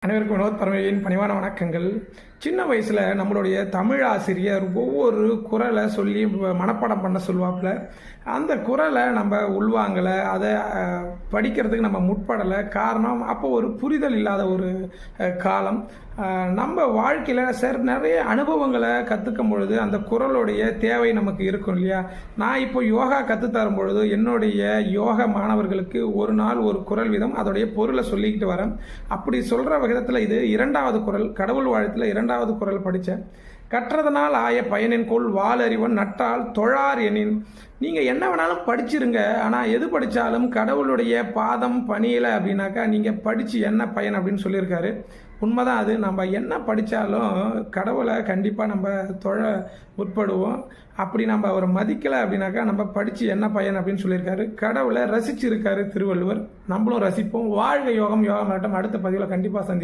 அனைவருக்கும் வினோத் பரமேயின் பணிவான வணக்கங்கள். சின்ன வயசில் நம்மளுடைய தமிழ் ஆசிரியர் ஒவ்வொரு குறளை சொல்லி மனப்பாடம் பண்ண சொல்லுவாப்புல. அந்த குறளை நம்ம உள்வாங்கலை, அதை படிக்கிறதுக்கு நம்ம முற்படலை. காரணம், அப்போ ஒரு புரிதல் இல்லாத ஒரு காலம். நம்ம வாழ்க்கையில் நிறைய அனுபவங்களை கற்றுக்கும் பொழுது அந்த குறளுடைய தேவை நமக்கு இருக்கும் இல்லையா? நான் இப்போ யோகா கற்றுத்தரும் பொழுது என்னுடைய யோகா மாணவர்களுக்கு ஒரு நாள் ஒரு குறள் வீதம் அதோடைய பொருளை சொல்லிக்கிட்டு வரேன். அப்படி சொல்கிற விதத்தில் இது 2வது குறள், கடவுள் வாழ்த்தில் 2வது குறள் படித்தேன். கற்றதனால் ஆய பயனின்கொள் வாலறிவன் நட்டால் தொழார் எனின். நீங்கள் என்ன வேணாலும் படிச்சிருங்க, ஆனால் எது படித்தாலும் கடவுளுடைய பாதம் பணியலை அப்படின்னாக்கா நீங்கள் படித்து என்ன பயன் அப்படின்னு சொல்லியிருக்காரு. உண்மைதான் அது. நம்ம என்ன படித்தாலும் கடவுளை கண்டிப்பாக நம்ம தொழ முற்படுவோம். அப்படி நம்ம அவரை மதிக்கலை அப்படின்னாக்கா நம்ம படித்து என்ன பயன் அப்படின்னு சொல்லியிருக்காரு. கடவுளை ரசிச்சிருக்காரு திருவள்ளுவர். நம்மளும் ரசிப்போம். வாழ்க யோகம், யோகம் அடுத்த பதிவில் கண்டிப்பாக சந்திப்போம்.